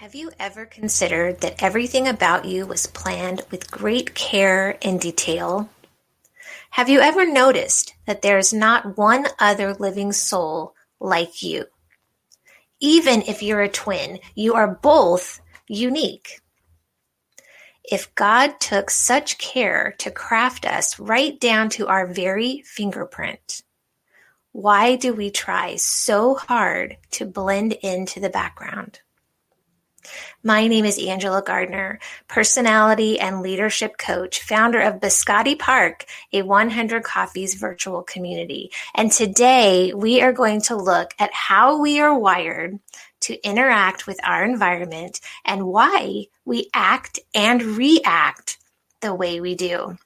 Have you ever considered that everything about you was planned with great care and detail? Have you ever noticed that there is not one other living soul like you? Even if you're a twin, you are both unique. If God took such care to craft us right down to our very fingerprint, why do we try so hard to blend into the background? My name is Angela Gardner, personality and leadership coach, founder of Biscotti Park, a 100 Coffees virtual community. And today we are going to look at how we are wired to interact with our environment and why we act and react the way we do.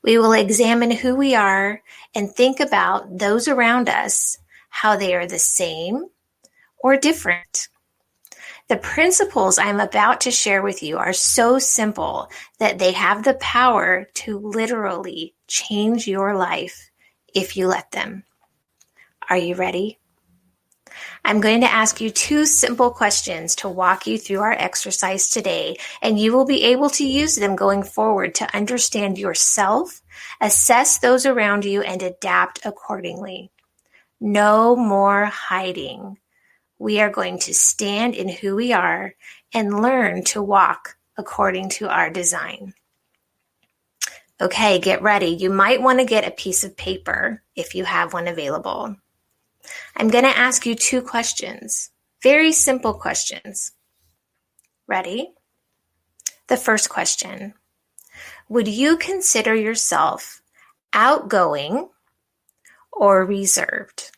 We will examine who we are and think about those around us, how they are the same or different. The principles I'm about to share with you are so simple that they have the power to literally change your life if you let them. Are you ready? I'm going to ask you two simple questions to walk you through our exercise today, and you will be able to use them going forward to understand yourself, assess those around you, and adapt accordingly. No more hiding. We are going to stand in who we are and learn to walk according to our design. Okay, get ready. You might want to get a piece of paper if you have one available. I'm going to ask you two questions, very simple questions. Ready? The first question, would you consider yourself outgoing or reserved?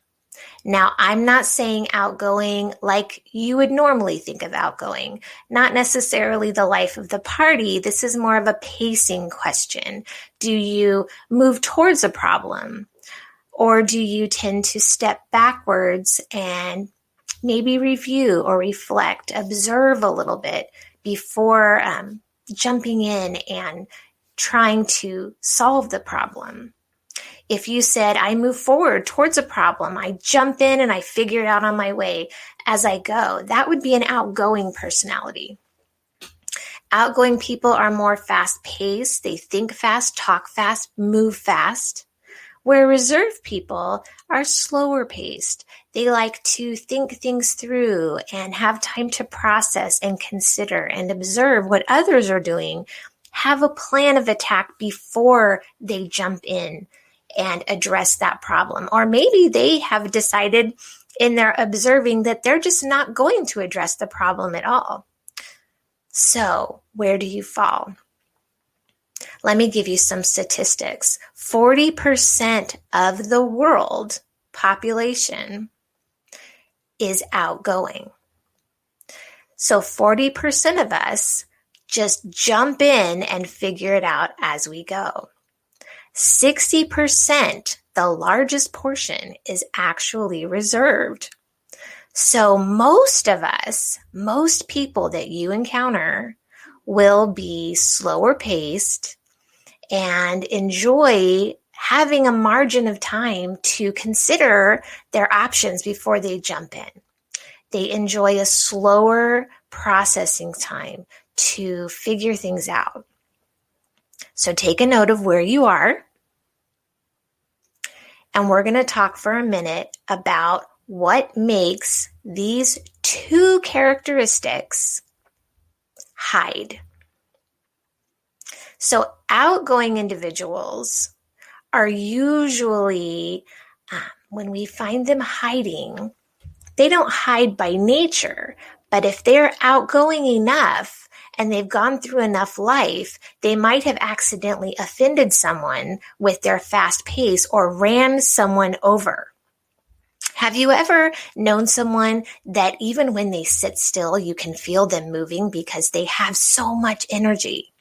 Now, I'm not saying outgoing like you would normally think of outgoing, not necessarily the life of the party. This is more of a pacing question. Do you move towards a problem, or do you tend to step backwards and maybe review or reflect, observe a little bit before jumping in and trying to solve the problem? If you said, I move forward towards a problem, I jump in and I figure it out on my way as I go, that would be an outgoing personality. Outgoing people are more fast-paced. They think fast, talk fast, move fast, where reserved people are slower-paced. They like to think things through and have time to process and consider and observe what others are doing, have a plan of attack before they jump in and address that problem. Or maybe they have decided in their observing that they're just not going to address the problem at all. So, where do you fall? Let me give you some statistics. 40% of the world population is outgoing. So 40% of us just jump in and figure it out as we go. 60%, the largest portion, is actually reserved. So most of us, most people that you encounter will be slower paced and enjoy having a margin of time to consider their options before they jump in. They enjoy a slower processing time to figure things out. So take a note of where you are. And we're going to talk for a minute about what makes these two characteristics hide. So outgoing individuals are usually, when we find them hiding, they don't hide by nature, but if they're outgoing enough and they've gone through enough life, they might have accidentally offended someone with their fast pace or ran someone over. Have you ever known someone that even when they sit still, you can feel them moving because they have so much energy?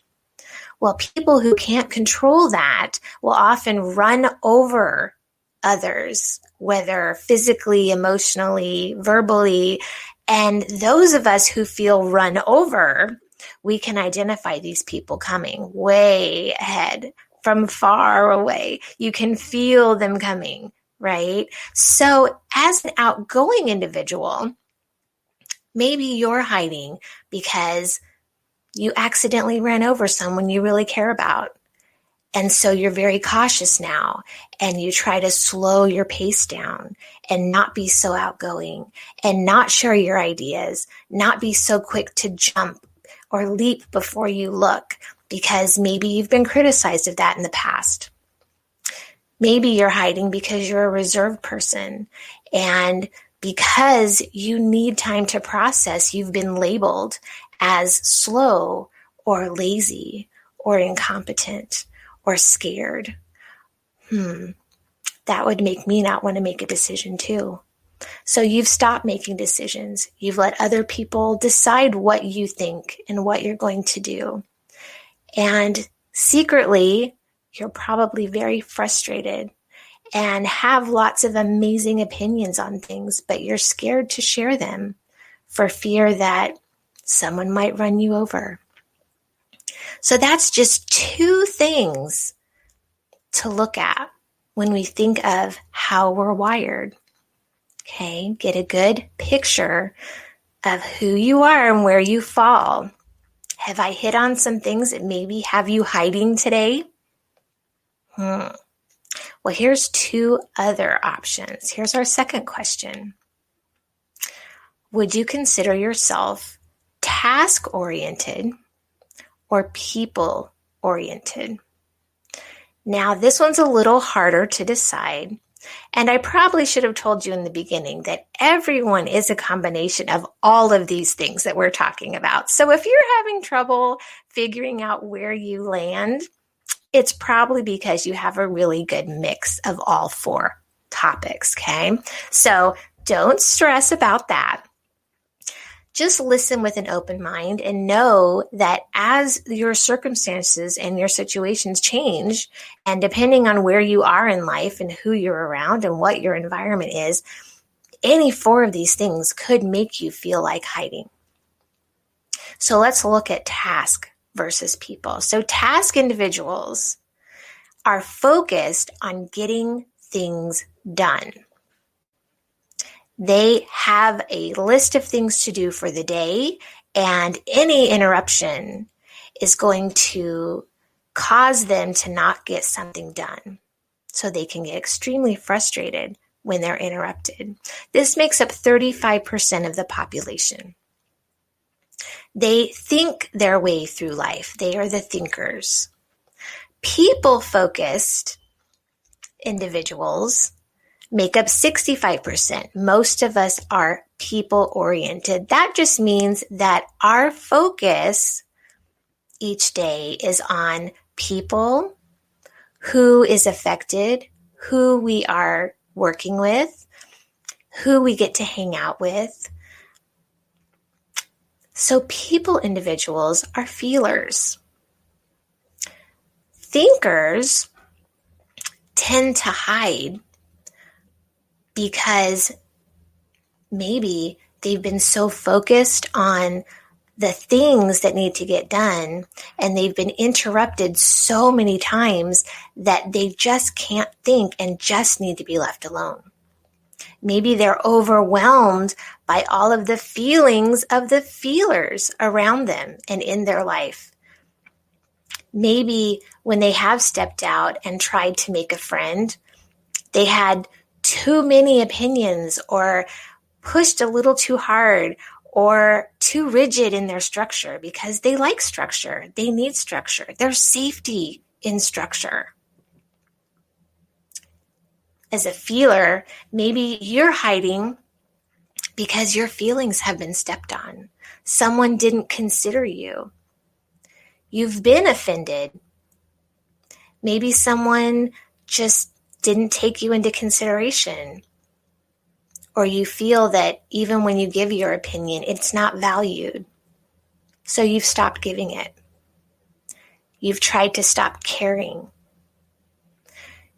Well, people who can't control that will often run over others, whether physically, emotionally, verbally. And those of us who feel run over, we can identify these people coming way ahead from far away. You can feel them coming, right? So as an outgoing individual, Maybe you're hiding because you accidentally ran over someone you really care about. And so you're very cautious now, and you try to slow your pace down and not be so outgoing and not share your ideas, not be so quick to jump or leap before you look, because maybe you've been criticized of that in the past. Maybe you're hiding because you're a reserved person, and because you need time to process, you've been labeled as slow or lazy or incompetent or scared. That would make me not want to make a decision too. So you've stopped making decisions. You've let other people decide what you think and what you're going to do. And secretly, you're probably very frustrated and have lots of amazing opinions on things, but you're scared to share them for fear that someone might run you over. So that's just 2 things to look at when we think of how we're wired. Okay, get a good picture of who you are and where you fall. Have I hit on some things that maybe have you hiding today? Well, here's 2 other options. Here's our second question. Would you consider yourself task-oriented or people-oriented? Now, this one's a little harder to decide, and I probably should have told you in the beginning that everyone is a combination of all of these things that we're talking about. So if you're having trouble figuring out where you land, it's probably because you have a really good mix of all 4 topics, okay? So don't stress about that. Just listen with an open mind and know that as your circumstances and your situations change, and depending on where you are in life and who you're around and what your environment is, any 4 of these things could make you feel like hiding. So let's look at task versus people. So task individuals are focused on getting things done. They have a list of things to do for the day, and any interruption is going to cause them to not get something done. So they can get extremely frustrated when they're interrupted. This makes up 35% of the population. They think their way through life. They are the thinkers. People-focused individuals make up 65%. Most of us are people-oriented. That just means that our focus each day is on people, who is affected, who we are working with, who we get to hang out with. So people individuals are feelers. Thinkers tend to hide because maybe they've been so focused on the things that need to get done, and they've been interrupted so many times that they just can't think and just need to be left alone. Maybe they're overwhelmed by all of the feelings of the feelers around them and in their life. Maybe when they have stepped out and tried to make a friend, they had too many opinions or pushed a little too hard or too rigid in their structure because they like structure. They need structure. There's safety in structure. As a feeler, maybe you're hiding because your feelings have been stepped on. Someone didn't consider you. You've been offended. Maybe someone just didn't take you into consideration. Or you feel that even when you give your opinion, it's not valued. So you've stopped giving it. You've tried to stop caring.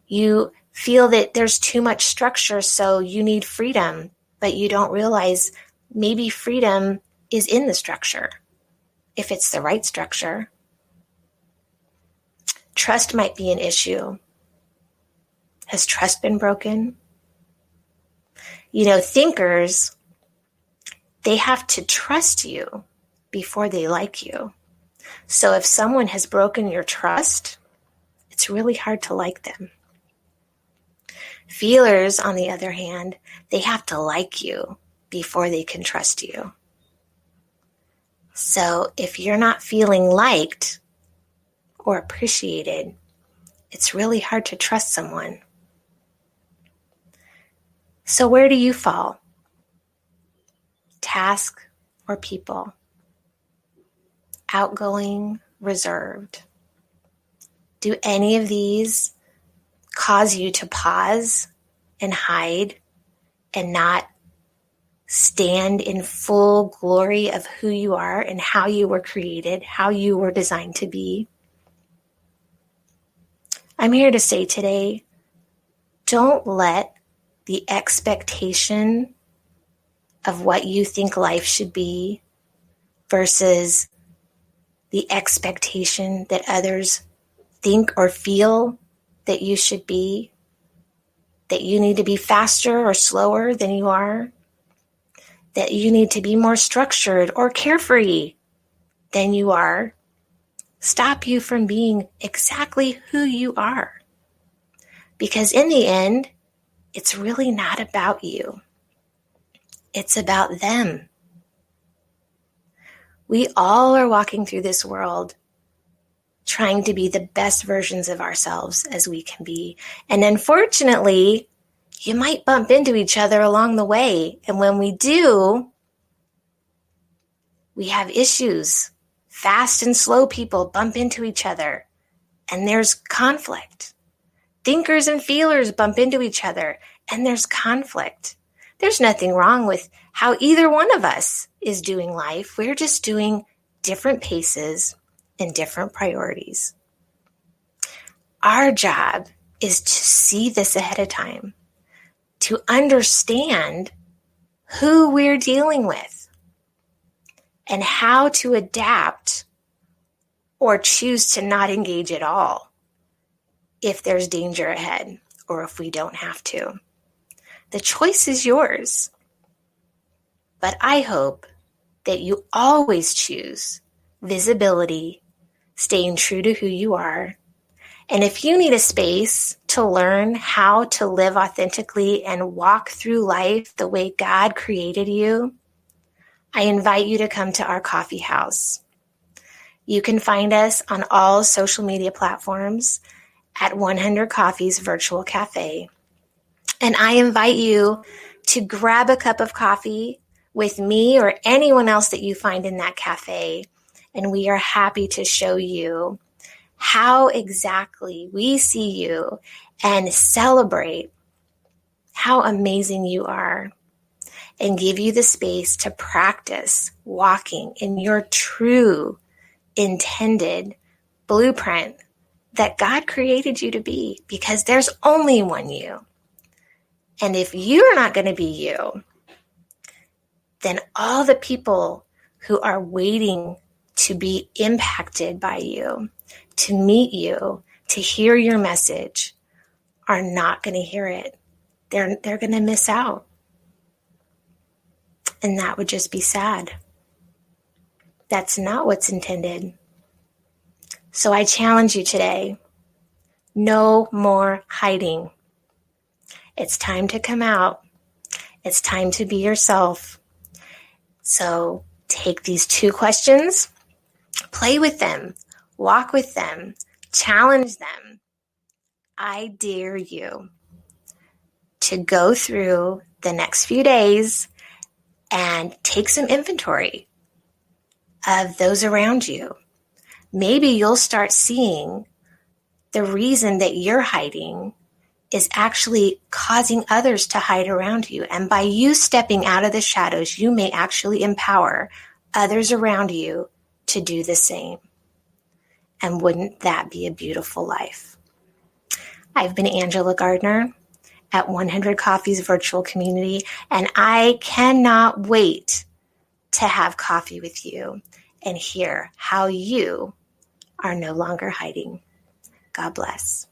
You feel that there's too much structure, so you need freedom, but you don't realize maybe freedom is in the structure, if it's the right structure. Trust might be an issue. Has trust been broken? You know, thinkers They have to trust you before they like you. So if someone has broken your trust, it's really hard to like them. Feelers, on the other hand, they have to like you before they can trust you. So if you're not feeling liked or appreciated, it's really hard to trust someone. So where do you fall? Task or people? Outgoing, reserved? Do any of these cause you to pause and hide and not stand in full glory of who you are and how you were created, how you were designed to be? I'm here to say today, don't let the expectation of what you think life should be versus the expectation that others think or feel that you should be, that you need to be faster or slower than you are, that you need to be more structured or carefree than you are, stop you from being exactly who you are. Because in the end, it's really not about you. It's about them. We all are walking through this world trying to be the best versions of ourselves as we can be. And unfortunately, you might bump into each other along the way. And when we do, we have issues. Fast and slow people bump into each other, and there's conflict. Thinkers and feelers bump into each other, and there's conflict. There's nothing wrong with how either one of us is doing life. We're just doing different paces and different priorities. Our job is to see this ahead of time, to understand who we're dealing with and how to adapt or choose to not engage at all if there's danger ahead or if we don't have to. The choice is yours. But I hope that you always choose visibility, staying true to who you are. And if you need a space to learn how to live authentically and walk through life the way God created you, I invite you to come to our coffee house. You can find us on all social media platforms at 100 Coffee's Virtual Cafe. And I invite you to grab a cup of coffee with me or anyone else that you find in that cafe. And we are happy to show you how exactly we see you and celebrate how amazing you are and give you the space to practice walking in your true intended blueprint that God created you to be, because there's only one you. And if you're not going to be you, then all the people who are waiting to be impacted by you, to meet you, to hear your message, are not going to hear it. They're going to miss out. And that would just be sad. That's not what's intended. So I challenge you today, no more hiding. It's time to come out. It's time to be yourself. So take these 2 questions, play with them, walk with them, challenge them. I dare you to go through the next few days and take some inventory of those around you. Maybe you'll start seeing the reason that you're hiding is actually causing others to hide around you. And by you stepping out of the shadows, you may actually empower others around you to do the same. And wouldn't that be a beautiful life? I've been Angela Gardner at 100 Coffee's virtual community, and I cannot wait to have coffee with you and hear how you are no longer hiding. God bless.